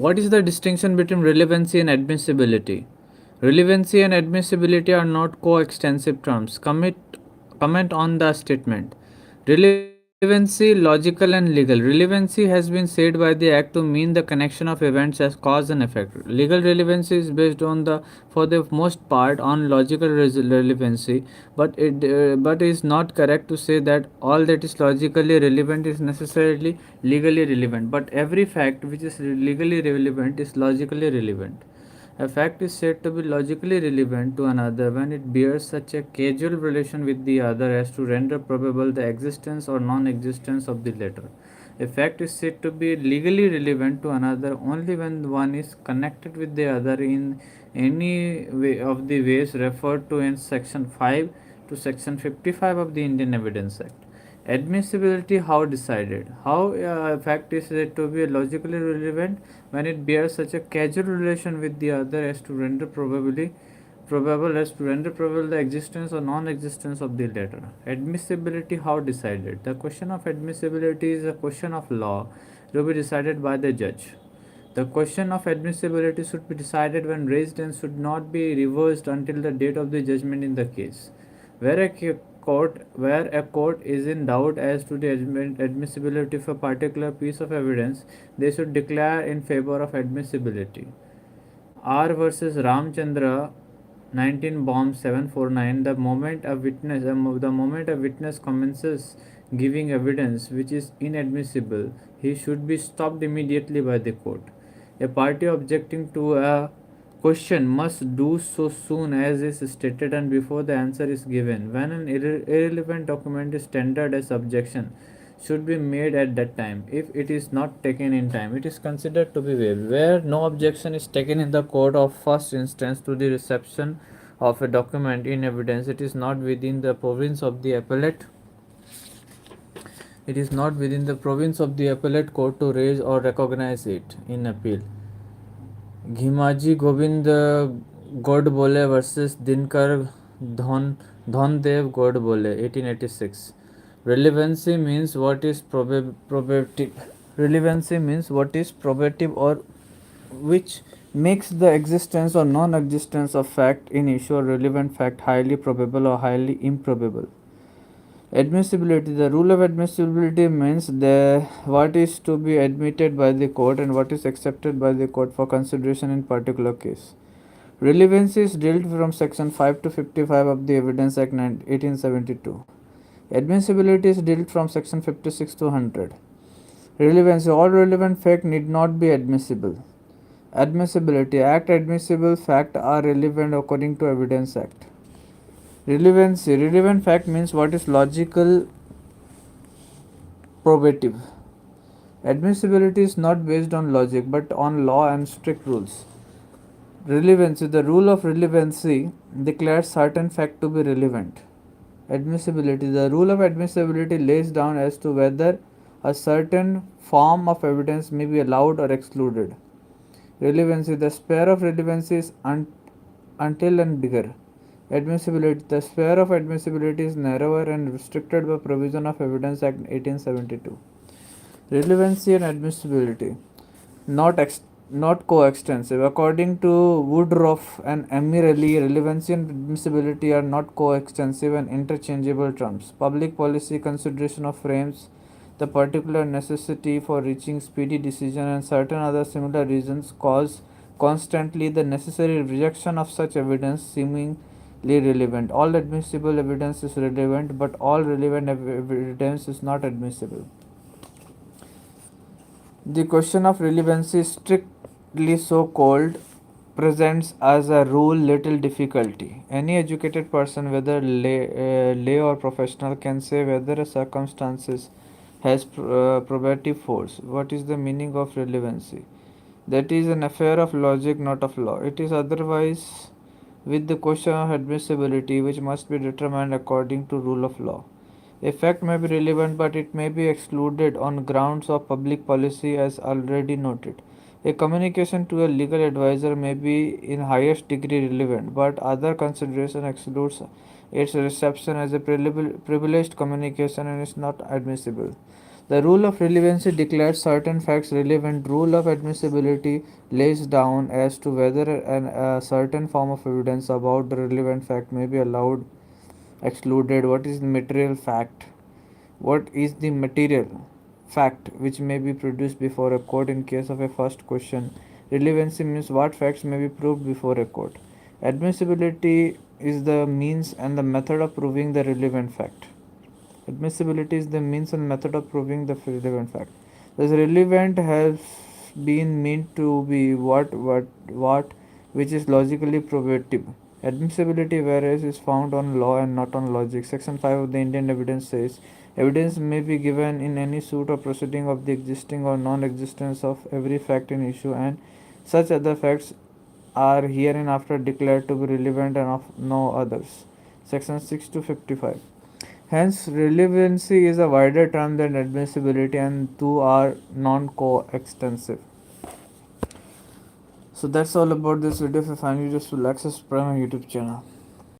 What is the distinction between relevancy and admissibility? Relevancy and admissibility are not coextensive terms. Comment on the statement. Relevancy, logical and legal. Relevancy has been said by the act to mean the connection of events as cause and effect. Legal relevancy is based on the, for the most part, on logical relevancy, but it is not correct to say that all that is logically relevant is necessarily legally relevant. But every fact which is legally relevant is logically relevant. A fact is said to be logically relevant to another when it bears such a causal relation with the other as to render probable the existence or non existence of the latter. A fact is said to be legally relevant to another only when one is connected with the other in any way of the ways referred to in Section 5 to Section 55 of the Indian Evidence Act. Admissibility, how decided? How a fact is said to be logically relevant when it bears such a causal relation with the other as to render probable the existence or non-existence of the latter. Admissibility, how decided? The question of admissibility is a question of law to be decided by the judge. The question of admissibility should be decided when raised and should not be reversed until the date of the judgment in the case. Where a court is in doubt as to the admissibility of a particular piece of evidence, they should declare in favor of admissibility. R versus Ramchandra, 19 bomb 749. The moment a witness commences giving evidence which is inadmissible, he should be stopped immediately by the court. A party objecting to a question must do so soon as is stated and before the answer is given. When an irrelevant document is tendered as objection, should be made at that time. If it is not taken in time, it is considered to be waived. Where no objection is taken in the court of first instance to the reception of a document in evidence, it is not within the province of the appellate. It is not within the province of the appellate court to raise or recognize it in appeal. Ghimaji Govind Godbole versus Dinkar Dhondev Godbole, 1886. Relevancy means what is probative. Relevancy means what is probative or which makes the existence or non-existence of fact in issue or relevant fact highly probable or highly improbable. Admissibility. The rule of admissibility means what is to be admitted by the court and what is accepted by the court for consideration in particular case. Relevancy is dealt from section 5 to 55 of the Evidence Act 1872. Admissibility is dealt from section 56 to 100. Relevancy. All relevant fact need not be admissible. Admissibility. Act admissible fact are relevant according to Evidence Act. Relevancy. Relevant fact means what is logical probative. Admissibility is not based on logic but on law and strict rules. Relevancy. The rule of relevancy declares certain fact to be relevant. Admissibility. The rule of admissibility lays down as to whether a certain form of evidence may be allowed or excluded. Relevancy. The sphere of relevancy is until and bigger. Admissibility. The sphere of admissibility is narrower and restricted by provision of Evidence Act 1872. Relevancy and admissibility not coextensive. According to Woodruff and Amirali, relevancy and admissibility are not coextensive and interchangeable terms. Public policy consideration of frames the particular necessity for reaching speedy decision and certain other similar reasons cause constantly the necessary rejection of such evidence seemingly relevant. All admissible evidence is relevant, but all relevant evidence is not admissible. The question of relevancy, strictly so called, presents as a rule little difficulty. Any educated person, whether lay or professional, can say whether a circumstances has probative force. What is the meaning of relevancy? That is an affair of logic, not of law. It is otherwise with the question of admissibility, which must be determined according to rule of law. A fact may be relevant, but it may be excluded on grounds of public policy, as already noted. A communication to a legal advisor may be in highest degree relevant, but other consideration excludes its reception as a privileged communication and is not admissible. The rule of relevancy declares certain facts relevant. Rule of admissibility lays down as to whether a certain form of evidence about the relevant fact may be allowed, excluded. What is the material fact? What is the material fact which may be produced before a court in case of a first question? Relevancy means what facts may be proved before a court. Admissibility is the means and the method of proving the relevant fact. Admissibility is the means and method of proving the relevant fact. Thus, relevant has been meant to be what which is logically probative. Admissibility, whereas, is found on law and not on logic. Section 5 of the Indian Evidence says evidence may be given in any suit or proceeding of the existing or non existence of every fact in issue, and such other facts are hereinafter declared to be relevant and of no others. Section 6 to 55. Hence, relevancy is a wider term than admissibility, and two are non coextensive. So that's all about this video. If you find it useful, access subscribe my YouTube channel.